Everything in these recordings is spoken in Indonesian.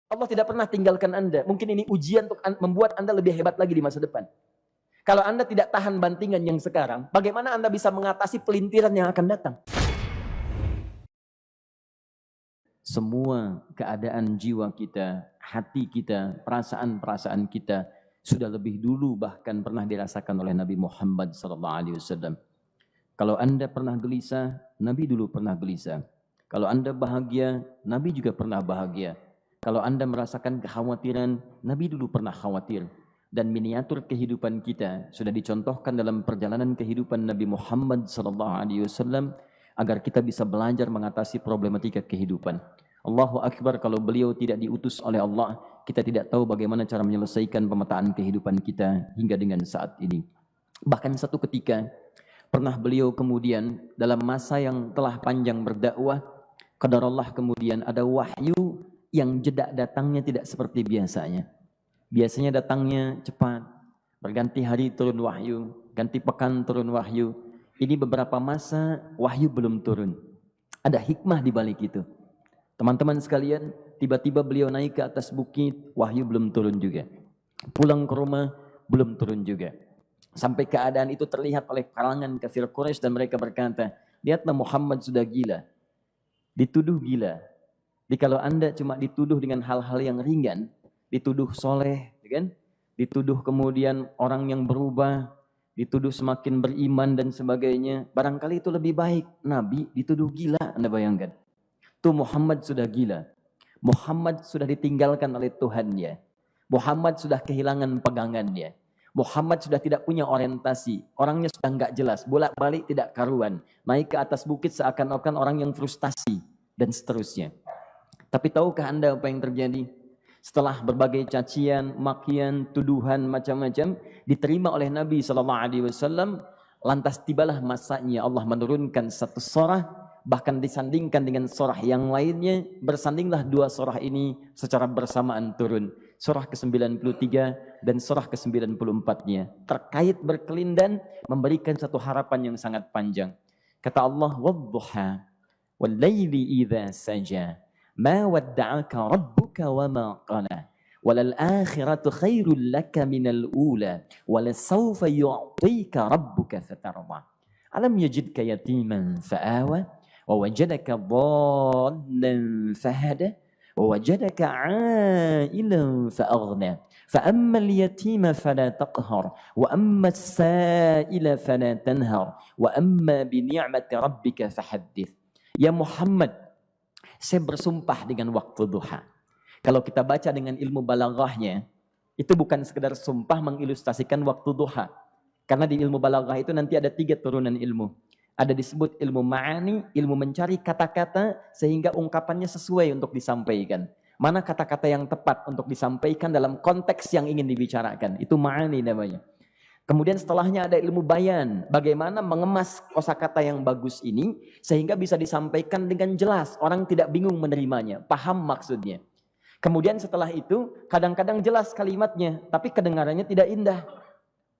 Allah tidak pernah tinggalkan Anda. Mungkin ini ujian untuk membuat Anda lebih hebat lagi di masa depan. Kalau Anda tidak tahan bantingan yang sekarang, bagaimana Anda bisa mengatasi pelintiran yang akan datang? Semua keadaan jiwa kita, hati kita, perasaan-perasaan kita sudah lebih dulu bahkan pernah dirasakan oleh Nabi Muhammad SAW. Kalau Anda pernah gelisah, Nabi dulu pernah gelisah. Kalau Anda bahagia, Nabi juga pernah bahagia. Kalau Anda merasakan kekhawatiran, Nabi dulu pernah khawatir. Dan miniatur kehidupan kita sudah dicontohkan dalam perjalanan kehidupan Nabi Muhammad SAW agar kita bisa belajar mengatasi problematika kehidupan. Allahu Akbar, kalau beliau tidak diutus oleh Allah, kita tidak tahu bagaimana cara menyelesaikan pemetaan kehidupan kita hingga dengan saat ini. Bahkan satu ketika, pernah beliau kemudian dalam masa yang telah panjang berdakwah, qadarullah kemudian ada wahyu yang jeda datangnya tidak seperti biasanya. Biasanya datangnya cepat, berganti hari turun wahyu, ganti pekan turun wahyu. Ini beberapa masa wahyu belum turun. Ada hikmah di balik itu. Teman-teman sekalian, tiba-tiba beliau naik ke atas bukit, wahyu belum turun juga. Pulang ke rumah, belum turun juga. Sampai keadaan itu terlihat oleh kalangan kafir Quraisy dan mereka berkata, lihatlah Muhammad sudah gila. Dituduh gila. Jadi kalau Anda cuma dituduh dengan hal-hal yang ringan, dituduh soleh, kan? Dituduh kemudian orang yang berubah, dituduh semakin beriman dan sebagainya, barangkali itu lebih baik. Nabi dituduh gila, Anda bayangkan. Tuh Muhammad sudah gila. Muhammad sudah ditinggalkan oleh Tuhannya. Muhammad sudah kehilangan pegangannya. Muhammad sudah tidak punya orientasi. Orangnya sudah enggak jelas, bolak-balik tidak karuan. Naik ke atas bukit seakan-akan orang yang frustasi dan seterusnya. Tapi tahukah Anda apa yang terjadi? Setelah berbagai cacian, makian, tuduhan macam-macam diterima oleh Nabi SAW, lantas tibalah masanya Allah menurunkan satu surah, bahkan disandingkan dengan surah yang lainnya, bersandinglah dua surah ini secara bersamaan turun. Surah ke-93 dan surah ke-94-nya terkait berkelindan memberikan satu harapan yang sangat panjang. Kata Allah, "Wadduha wal laili idza saja." Ma wadda'aka rabbuka wa ma qala walal akhiratu khairul laka minal ula walasawfa yu'tika rabbuka fatarda alam yajidka yatiman fa'awa wa wajadaka dhallan fahada wa wajadaka 'ailan fa'aghna fa ammal yatima fala taqhar wa ammas sa'ila fala tanhar wa amma bi ni'mati rabbika fahaddits. Ya Muhammad, saya bersumpah dengan waktu duha. Kalau kita baca dengan ilmu balaghahnya, itu bukan sekedar sumpah mengilustrasikan waktu duha. Karena di ilmu balaghah itu nanti ada 3 turunan ilmu. Ada disebut ilmu ma'ani, ilmu mencari kata-kata sehingga ungkapannya sesuai untuk disampaikan. Mana kata-kata yang tepat untuk disampaikan dalam konteks yang ingin dibicarakan. Itu ma'ani namanya. Kemudian setelahnya ada ilmu bayan, bagaimana mengemas kosakata yang bagus ini sehingga bisa disampaikan dengan jelas, orang tidak bingung menerimanya, paham maksudnya. Kemudian setelah itu kadang-kadang jelas kalimatnya, tapi kedengarannya tidak indah.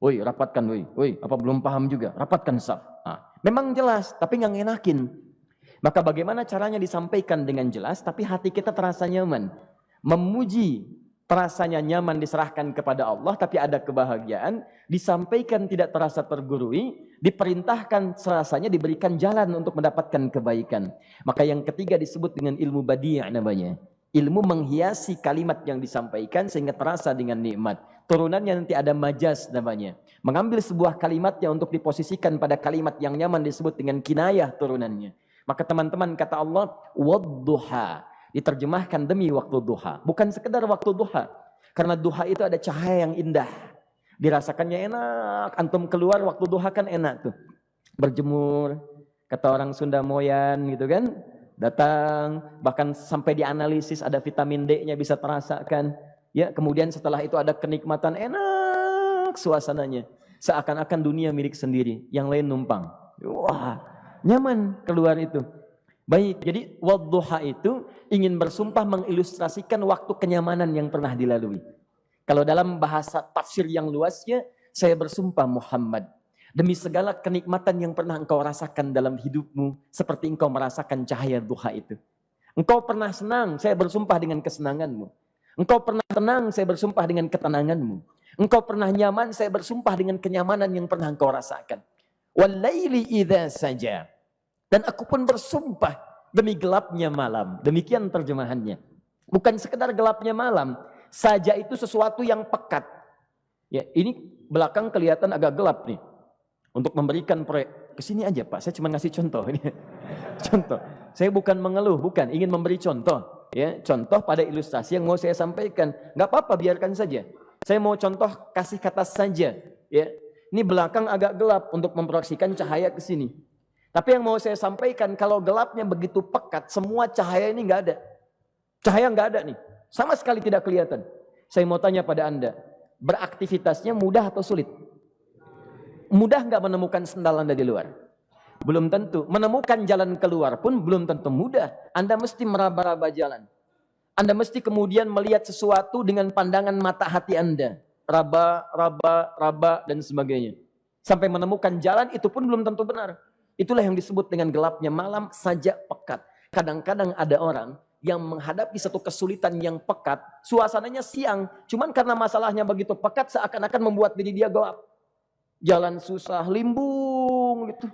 Woi, rapatkan, woi, apa belum paham juga? Rapatkan saf. Nah, memang jelas, tapi nggak ngenakin. Maka bagaimana caranya disampaikan dengan jelas, tapi hati kita terasa nyaman, memuji. Terasanya nyaman diserahkan kepada Allah, tapi ada kebahagiaan, disampaikan tidak terasa tergurui, diperintahkan serasanya diberikan jalan untuk mendapatkan kebaikan. Maka yang ketiga disebut dengan ilmu badi' namanya. Ilmu menghiasi kalimat yang disampaikan sehingga terasa dengan nikmat. Turunannya nanti ada majaz namanya. Mengambil sebuah kalimatnya untuk diposisikan pada kalimat yang nyaman disebut dengan kinayah turunannya. Maka teman-teman kata Allah, wadduha. Diterjemahkan demi waktu duha, bukan sekedar waktu duha, karena duha itu ada cahaya yang indah, dirasakannya enak. Antum keluar waktu duha kan enak tuh, berjemur, kata orang Sunda moyan gitu kan, datang, bahkan sampai dianalisis ada vitamin D-nya bisa terasakan, ya. Kemudian setelah itu ada kenikmatan, enak suasananya, seakan-akan dunia milik sendiri, yang lain numpang. Wah, nyaman keluar itu. Baik, jadi wadduha itu ingin bersumpah mengilustrasikan waktu kenyamanan yang pernah dilalui. Kalau dalam bahasa tafsir yang luasnya, saya bersumpah Muhammad, demi segala kenikmatan yang pernah engkau rasakan dalam hidupmu, seperti engkau merasakan cahaya duha itu. Engkau pernah senang, saya bersumpah dengan kesenanganmu. Engkau pernah tenang, saya bersumpah dengan ketenanganmu. Engkau pernah nyaman, saya bersumpah dengan kenyamanan yang pernah engkau rasakan. Wal-laili idza saja. Dan aku pun bersumpah demi gelapnya malam. Demikian terjemahannya. Bukan sekedar gelapnya malam, saja itu sesuatu yang pekat. Ya, ini belakang kelihatan agak gelap nih. Untuk memberikan proyek, kesini aja Pak, saya cuma ngasih contoh ini. Contoh. Saya bukan mengeluh, bukan, ingin memberi contoh. Ya, contoh pada ilustrasi yang mau saya sampaikan. Nggak apa-apa, biarkan saja. Saya mau contoh kasih kata saja. Ya, ini belakang agak gelap untuk memproyeksikan cahaya ke sini. Tapi yang mau saya sampaikan, kalau gelapnya begitu pekat, semua cahaya ini nggak ada. Cahaya nggak ada nih, sama sekali tidak kelihatan. Saya mau tanya pada Anda, beraktivitasnya mudah atau sulit? Mudah nggak menemukan sendal Anda di luar? Belum tentu. Menemukan jalan keluar pun belum tentu mudah. Anda mesti meraba-raba jalan. Anda mesti kemudian melihat sesuatu dengan pandangan mata hati Anda. Raba, dan sebagainya. Sampai menemukan jalan itu pun belum tentu benar. Itulah yang disebut dengan gelapnya malam saja pekat. Kadang-kadang ada orang yang menghadapi satu kesulitan yang pekat. Suasananya siang. Cuman karena masalahnya begitu pekat seakan-akan membuat diri dia gelap. Jalan susah, limbung gitu.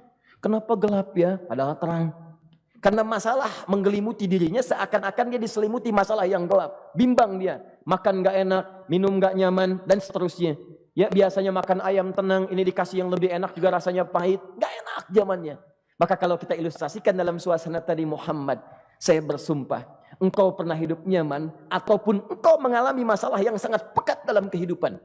Kenapa gelap ya? Padahal terang. Karena masalah menggelimuti dirinya seakan-akan dia diselimuti masalah yang gelap. Bimbang dia. Makan gak enak, minum gak nyaman, dan seterusnya. Ya biasanya makan ayam tenang, ini dikasih yang lebih enak juga rasanya pahit. Gak enak zamannya. Maka kalau kita ilustrasikan dalam suasana tadi Muhammad, saya bersumpah, engkau pernah hidup nyaman, ataupun engkau mengalami masalah yang sangat pekat dalam kehidupan.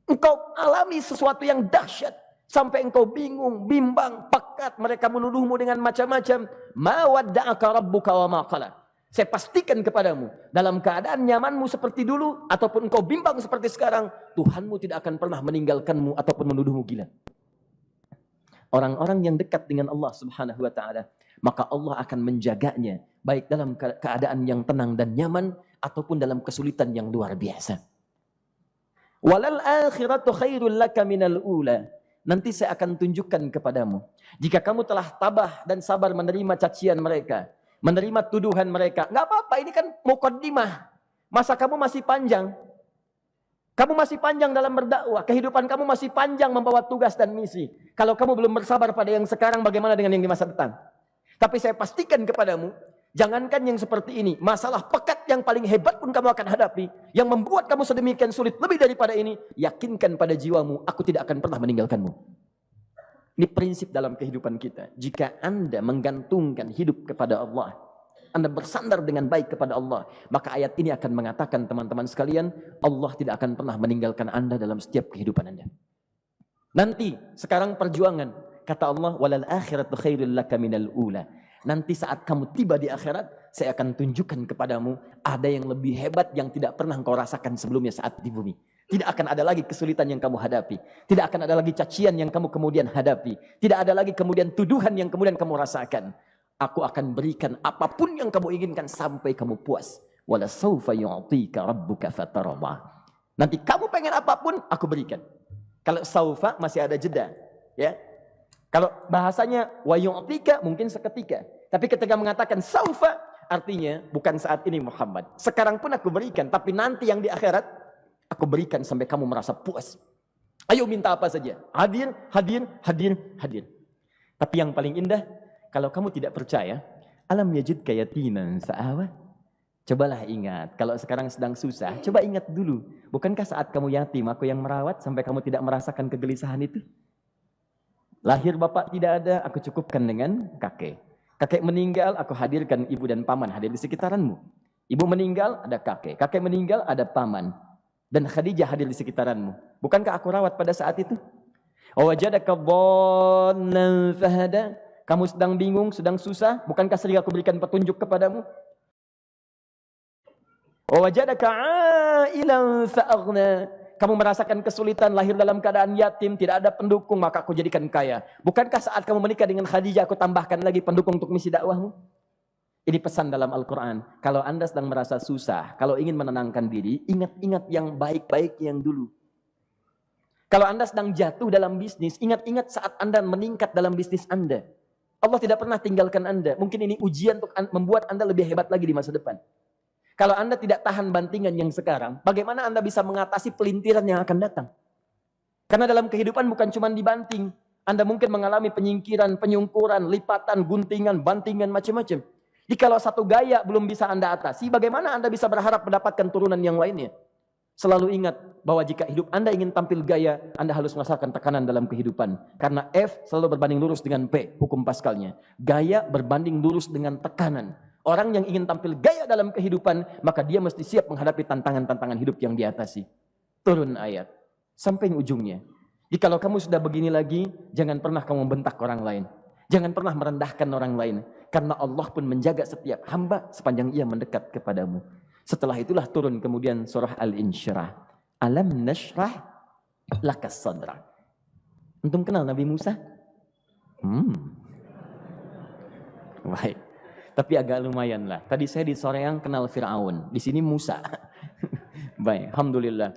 Engkau alami sesuatu yang dahsyat. Sampai engkau bingung, bimbang, pekat. Mereka menuduhmu dengan macam-macam. Ma wadda'aka rabbuka wa ma qala. Saya pastikan kepadamu, dalam keadaan nyamanmu seperti dulu, ataupun engkau bimbang seperti sekarang, Tuhanmu tidak akan pernah meninggalkanmu ataupun menuduhmu gila. Orang-orang yang dekat dengan Allah Subhanahu wa ta'ala, maka Allah akan menjaganya, baik dalam keadaan yang tenang dan nyaman, ataupun dalam kesulitan yang luar biasa. Walal akhiratu khairul laka minal ula. Nanti saya akan tunjukkan kepadamu. Jika kamu telah tabah dan sabar menerima cacian mereka, menerima tuduhan mereka, nggak apa-apa, ini kan muqaddimah. Masa kamu masih panjang. Kamu masih panjang dalam berdakwah. Kehidupan kamu masih panjang membawa tugas dan misi. Kalau kamu belum bersabar pada yang sekarang, bagaimana dengan yang di masa depan? Tapi saya pastikan kepadamu, jangankan yang seperti ini, masalah pekat yang paling hebat pun kamu akan hadapi, yang membuat kamu sedemikian sulit lebih daripada ini, yakinkan pada jiwamu, aku tidak akan pernah meninggalkanmu. Ini prinsip dalam kehidupan kita. Jika Anda menggantungkan hidup kepada Allah, Anda bersandar dengan baik kepada Allah, maka ayat ini akan mengatakan, teman-teman sekalian, Allah tidak akan pernah meninggalkan Anda dalam setiap kehidupan Anda. Nanti, sekarang perjuangan, kata Allah, walal akhiratu khairul laka minal ula. Nanti saat kamu tiba di akhirat, saya akan tunjukkan kepadamu ada yang lebih hebat yang tidak pernah engkau rasakan sebelumnya saat di bumi. Tidak akan ada lagi kesulitan yang kamu hadapi. Tidak akan ada lagi cacian yang kamu kemudian hadapi. Tidak ada lagi kemudian tuduhan yang kemudian kamu rasakan. Aku akan berikan apapun yang kamu inginkan sampai kamu puas. Wala sawfa yu'tika rabbuka fatardah. Nanti kamu pengen apapun, aku berikan. Kalau saufa masih ada jeda, ya. Kalau bahasanya wa yu'tika mungkin seketika. Tapi ketika mengatakan saufa, artinya bukan saat ini Muhammad. Sekarang pun aku berikan, tapi nanti yang di akhirat aku berikan sampai kamu merasa puas. Ayo minta apa saja. Hadir, hadir, hadir, hadir. Tapi yang paling indah, kalau kamu tidak percaya, alam yajidka yatiman sa'awa. Cobalah ingat, kalau sekarang sedang susah, coba ingat dulu. Bukankah saat kamu yatim, aku yang merawat sampai kamu tidak merasakan kegelisahan itu? Lahir bapak tidak ada, aku cukupkan dengan kakek. Kakek meninggal, aku hadirkan ibu dan paman hadir di sekitaranmu. Ibu meninggal, ada kakek. Kakek meninggal, ada paman. Dan Khadijah hadir di sekitaranmu. Bukankah aku rawat pada saat itu? Wajadaka dhallan fahada. Kamu sedang bingung, sedang susah. Bukankah sering aku berikan petunjuk kepadamu? Wajadaka ailan fa'aghna. Kamu merasakan kesulitan, lahir dalam keadaan yatim, tidak ada pendukung, maka aku jadikan kaya. Bukankah saat kamu menikah dengan Khadijah, aku tambahkan lagi pendukung untuk misi dakwahmu? Ini pesan dalam Al-Quran. Kalau Anda sedang merasa susah, kalau ingin menenangkan diri, ingat-ingat yang baik-baik yang dulu. Kalau Anda sedang jatuh dalam bisnis, ingat-ingat saat Anda meningkat dalam bisnis Anda. Allah tidak pernah tinggalkan Anda. Mungkin ini ujian untuk membuat Anda lebih hebat lagi di masa depan. Kalau Anda tidak tahan bantingan yang sekarang, bagaimana Anda bisa mengatasi pelintiran yang akan datang? Karena dalam kehidupan bukan cuma dibanting. Anda mungkin mengalami penyingkiran, penyungkuran, lipatan, guntingan, bantingan, macam-macam. Jadi kalau satu gaya belum bisa Anda atasi, bagaimana Anda bisa berharap mendapatkan turunan yang lainnya? Selalu ingat bahwa jika hidup Anda ingin tampil gaya, Anda harus merasakan tekanan dalam kehidupan. Karena F selalu berbanding lurus dengan P, hukum Pascalnya. Gaya berbanding lurus dengan tekanan. Orang yang ingin tampil gaya dalam kehidupan, maka dia mesti siap menghadapi tantangan-tantangan hidup yang diatasi. Turun ayat. Sampai ujungnya. Jadi kalau kamu sudah begini lagi, jangan pernah kamu membentak orang lain. Jangan pernah merendahkan orang lain. Karena Allah pun menjaga setiap hamba sepanjang ia mendekat kepadamu. Setelah itulah turun kemudian surah Al-Insyirah. Alam nashrah lakas sadra. Antum kenal Nabi Musa? Baik. Tapi agak lumayan lah. Tadi saya di Soreang kenal Fir'aun. Di sini Musa. Baik, alhamdulillah.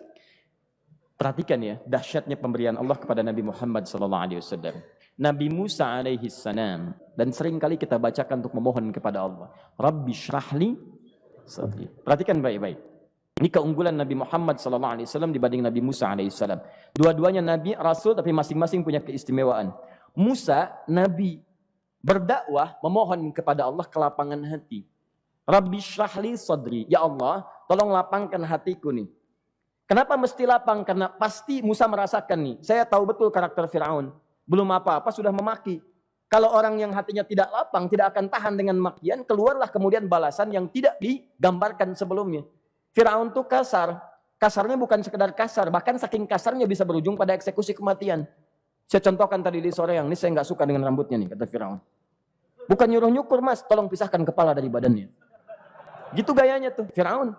Perhatikan ya, dahsyatnya pemberian Allah kepada Nabi Muhammad SAW. Nabi Musa alaihi salam, dan sering kali kita bacakan untuk memohon kepada Allah. Rabbi syrahli sadri. Perhatikan baik-baik. Ini keunggulan Nabi Muhammad SAW dibanding Nabi Musa alaihissalam. Dua-duanya Nabi, Rasul, tapi masing-masing punya keistimewaan. Musa, Nabi, berdakwah, memohon kepada Allah kelapangan hati. Rabbi syrahli sadri. Ya Allah, tolong lapangkan hatiku nih. Kenapa mesti lapang? Karena pasti Musa merasakan nih. Saya tahu betul karakter Fir'aun. Belum apa-apa sudah memaki. Kalau orang yang hatinya tidak lapang, tidak akan tahan dengan makian, keluarlah kemudian balasan yang tidak digambarkan sebelumnya. Fir'aun itu kasar. Kasarnya bukan sekedar kasar, bahkan saking kasarnya bisa berujung pada eksekusi kematian. Saya contohkan tadi di sore yang ini, saya nggak suka dengan rambutnya nih, kata Fir'aun. Bukan nyuruh nyukur mas, tolong pisahkan kepala dari badannya. Gitu gayanya tuh, Fir'aun.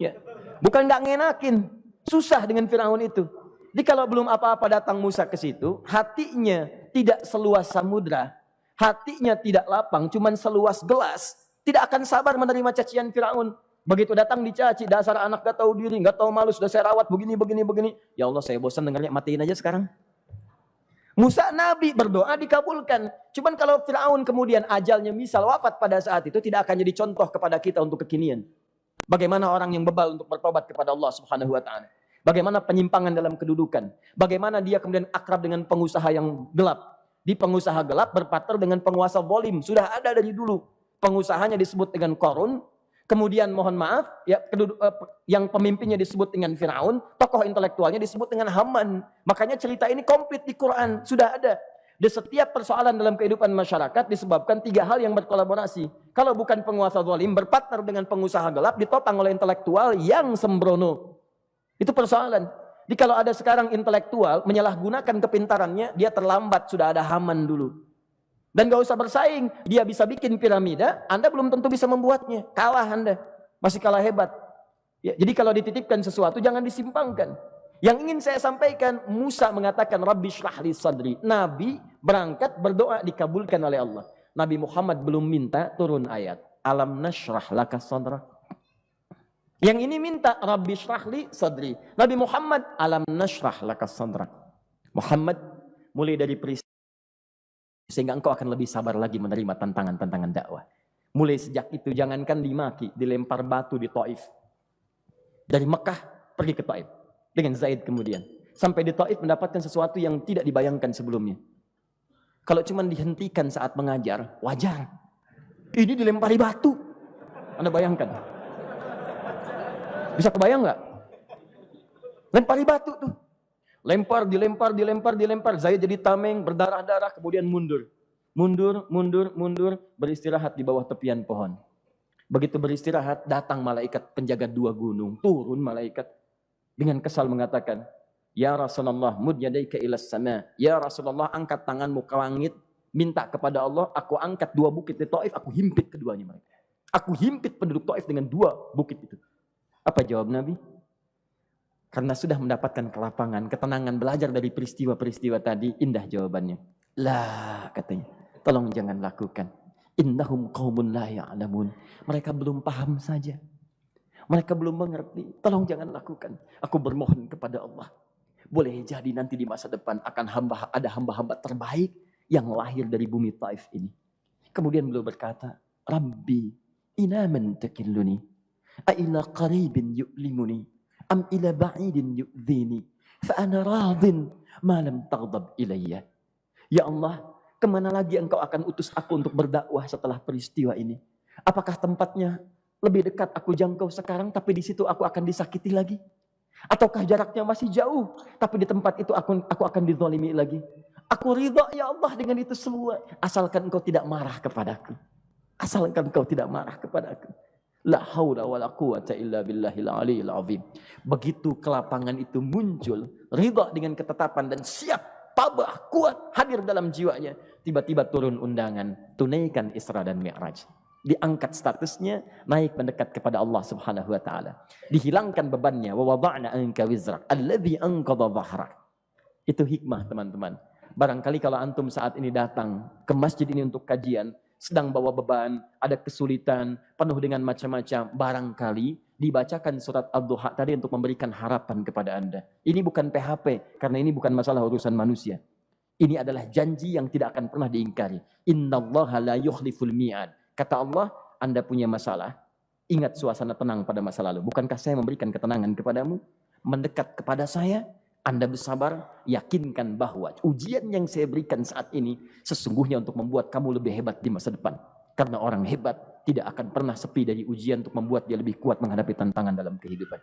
Ya. Bukan nggak ngenakin, susah dengan Fir'aun itu. Jadi kalau belum apa-apa datang Musa ke situ, hatinya tidak seluas samudra, hatinya tidak lapang, cuman seluas gelas, tidak akan sabar menerima cacian Fir'aun. Begitu datang dicaci, dasar anak gak tahu diri, gak tahu malu, sudah saya rawat begini. Ya Allah, saya bosan dengarnya, matiin aja sekarang. Musa Nabi berdoa dikabulkan. Cuman kalau Fir'aun kemudian ajalnya misal wafat pada saat itu, tidak akan jadi contoh kepada kita untuk kekinian. Bagaimana orang yang bebal untuk bertobat kepada Allah Subhanahu wa taala. Bagaimana penyimpangan dalam kedudukan. Bagaimana dia kemudian akrab dengan pengusaha yang gelap. Di pengusaha gelap berpartner dengan penguasa zalim. Sudah ada dari dulu. Pengusahanya disebut dengan Qarun. Kemudian mohon maaf, ya, yang pemimpinnya disebut dengan Fir'aun. Tokoh intelektualnya disebut dengan Haman. Makanya cerita ini komplit di Quran. Sudah ada. Di setiap persoalan dalam kehidupan masyarakat disebabkan tiga hal yang berkolaborasi. Kalau bukan penguasa zalim, berpartner dengan pengusaha gelap, ditopang oleh intelektual yang sembrono. Itu persoalan. Jadi kalau ada sekarang intelektual menyalahgunakan kepintarannya, dia terlambat, sudah ada Haman dulu. Dan gak usah bersaing, dia bisa bikin piramida, Anda belum tentu bisa membuatnya. Kalah Anda, masih kalah hebat. Ya, jadi kalau dititipkan sesuatu jangan disimpangkan. Yang ingin saya sampaikan, Musa mengatakan Rabbi syrahli sadri. Nabi berangkat berdoa dikabulkan oleh Allah. Nabi Muhammad belum minta turun ayat. Alam nashrah laka sadrak. Yang ini minta Rabbi syrahli sadri. Nabi Muhammad alam nashrah laka sadrak. Muhammad mulai dari peristiwa sehingga engkau akan lebih sabar lagi menerima tantangan-tantangan dakwah. Mulai sejak itu jangankan dimaki, dilempar batu di Taif. Dari Mekah pergi ke Taif dengan Zaid kemudian. Sampai di Taif mendapatkan sesuatu yang tidak dibayangkan sebelumnya. Kalau cuma dihentikan saat mengajar, wajar. Ini dilempari batu. Anda bayangkan? Bisa kebayang nggak? Lempari batu tuh. Dilempar. Zaid jadi tameng, berdarah-darah, kemudian mundur. Mundur, beristirahat di bawah tepian pohon. Begitu beristirahat, datang malaikat penjaga dua gunung. Turun malaikat dengan kesal mengatakan, Ya Rasulullah, mud yadaika ilas sama. Ya Rasulullah, angkat tanganmu ke langit. Minta kepada Allah, aku angkat dua bukit di Taif, aku himpit keduanya mereka. Aku himpit penduduk Taif dengan dua bukit itu. Apa jawab Nabi? Karena sudah mendapatkan kelapangan, ketenangan, belajar dari peristiwa-peristiwa tadi, indah jawabannya. Lah, katanya, tolong jangan lakukan. Innahum qaumun la ya'lamun. Mereka belum paham saja. Mereka belum mengerti. Tolong jangan lakukan. Aku bermohon kepada Allah. Boleh jadi nanti di masa depan akan ada hamba-hamba terbaik yang lahir dari bumi Taif ini. Kemudian beliau berkata, Rabbi, ina man takilluni. A ila qaribin yu'limuni am ila ba'idin yu'dhini fa ana radin ma lam taghdab ilayya. Ya Allah, kemana lagi engkau akan utus aku untuk berdakwah setelah peristiwa ini? Apakah tempatnya lebih dekat aku jangkau sekarang, tapi di situ aku akan disakiti lagi? Ataukah jaraknya masih jauh, tapi di tempat itu aku akan dizalimi lagi? Aku ridha ya Allah dengan itu semua, asalkan engkau tidak marah kepadaku. Asalkan engkau tidak marah kepadaku. La haula wala quwata illa billahil aliyil azim. Begitu kelapangan itu muncul, ridha dengan ketetapan dan siap, tabah, kuat, hadir dalam jiwanya. Tiba-tiba turun undangan, tunaikan Isra dan Mi'raj. Diangkat statusnya, naik mendekat kepada Allah Subhanahu wa taala. Dihilangkan bebannya, wa wada'na anka wizrak alladzi anqadha dhahrak. Itu hikmah, teman-teman. Barangkali kalau antum saat ini datang ke masjid ini untuk kajian, sedang bawa beban, ada kesulitan, penuh dengan macam-macam, barangkali dibacakan surat Ad-Duha tadi untuk memberikan harapan kepada Anda. Ini bukan PHP, karena ini bukan masalah urusan manusia. Ini adalah janji yang tidak akan pernah diingkari. Innallaha la yukhliful mi'ad. Kata Allah, Anda punya masalah, ingat suasana tenang pada masa lalu. Bukankah saya memberikan ketenangan kepadamu? Mendekat kepada saya, Anda bersabar, yakinkan bahwa ujian yang saya berikan saat ini sesungguhnya untuk membuat kamu lebih hebat di masa depan. Karena orang hebat tidak akan pernah sepi dari ujian untuk membuat dia lebih kuat menghadapi tantangan dalam kehidupan.